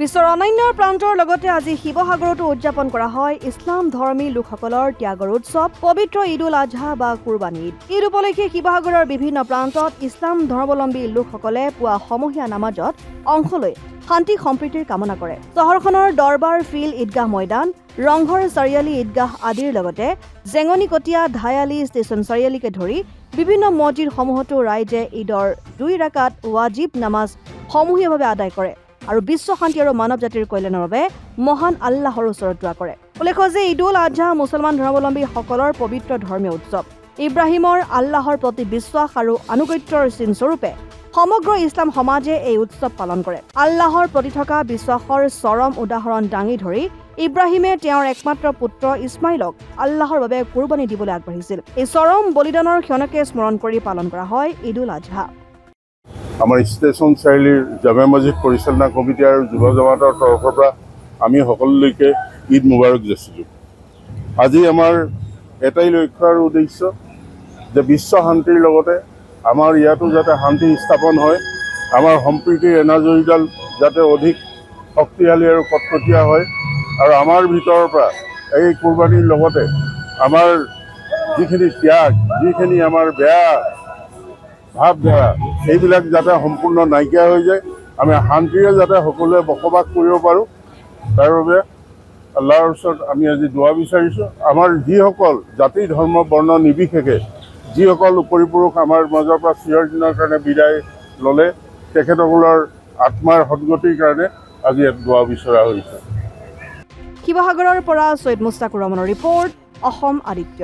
বিশ্বৰ অন্যান্য প্ৰান্তৰ লগতে আজি শিৱসাগৰতো উদযাপন কৰা হয় ইছলাম ধৰ্মী লোকসকলৰ ত্যাগৰ উৎসৱ পবিত্ৰ ঈদ-উল আজহা বা কুৰবানী ঈদ। ঈদ উপলক্ষে শিৱসাগৰৰ বিভিন্ন প্ৰান্তত ইছলাম ধৰ্মাৱলম্বী লোকসকলে পুৱা সমূহীয়া নামাজত অংশ লৈ শান্তি সম্প্ৰীতিৰ কামনা কৰে। চহৰখনৰ দৰবাৰ ফিল্ড ঈদগাহ ময়দান, ৰংঘৰ চাৰিআলি ঈদগাহ আদিৰ লগতে জেঙনিকটীয়া ধায়ালি ষ্টেচন চাৰিআলিকে ধৰি বিভিন্ন মছজিদসমূহতো ৰাইজে ঈদৰ 2 ৰাকাত ৱাজিব নামাজ সমূহীয়াভাৱে আদায় কৰে আৰু বিশ্ব শান্তি আৰু মানৱ জাতিৰ কল্যাণৰ বাবে মহান আল্লাহৰ ওচৰত দোৱা কৰে। উল্লেখ্য যে ঈদ-উল আজহা মুছলমান ধৰ্মাৱলম্বীসকলৰ পবিত্ৰ ধৰ্মীয় উৎসৱ। ইব্ৰাহিমৰ আল্লাহৰ প্ৰতি বিশ্বাস আৰু আনুগত্যৰ চিনস্বৰূপে সমগ্ৰ ইছলাম সমাজে এই উৎসৱ পালন কৰে। আল্লাহৰ প্ৰতি থকা বিশ্বাসৰ চৰম উদাহৰণ দাঙি ধৰি ইব্ৰাহিমে তেওঁৰ একমাত্ৰ পুত্ৰ ইছমাইলক আল্লাহৰ বাবে কুৰবানী দিবলৈ আগবাঢ়িছিল। এই চৰম বলিদানৰ ক্ষণকে স্মৰণ কৰি পালন কৰা হয় ঈদ-উল আজহা। আমাৰ ষ্টেচন চাৰিআলিৰ জামে মছজিদ পৰিচালনা কমিটি আৰু যুৱ জমাতৰ তৰফৰ পৰা আমি সকলোলৈকে ঈদ মুবাৰক যাচিছোঁ। আজি আমাৰ এটাই লক্ষ্য আৰু উদ্দেশ্য যে বিশ্ব শান্তিৰ লগতে আমাৰ ইয়াতো যাতে শান্তি স্থাপন হয়, আমাৰ সম্প্ৰীতিৰ এনাজৰীডাল যাতে অধিক শক্তিশালী আৰু কটকটীয়া হয় আৰু আমাৰ ভিতৰৰ পৰা এই কুৰবানীৰ লগতে আমাৰ যিখিনি ত্যাগ, যিখিনি আমাৰ বেয়া ভাৱধাৰা এইবিলাক যাতে সম্পূৰ্ণ নাইকিয়া হৈ যায়, আমি শান্তিৰে যাতে সকলোৱে বসবাস কৰিব পাৰোঁ, তাৰ বাবে আল্লাহৰ ওচৰত আমি আজি দোৱা বিচাৰিছোঁ। আমাৰ যিসকল জাতি ধৰ্ম বৰ্ণ নিৰ্বিশেষে যিসকল উপৰিপুৰুষ আমাৰ মাজৰ পৰা চিৰদিনৰ কাৰণে বিদায় ল'লে, তেখেতসকলৰ আত্মাৰ সদ্গতিৰ কাৰণে আজি ইয়াত দোৱা বিচৰা হৈছে। শিৱসাগৰৰ পৰা ছৈয়দ মুস্তাকুৰ ৰহমানৰ ৰিপৰ্ট, অসম আদিত্য।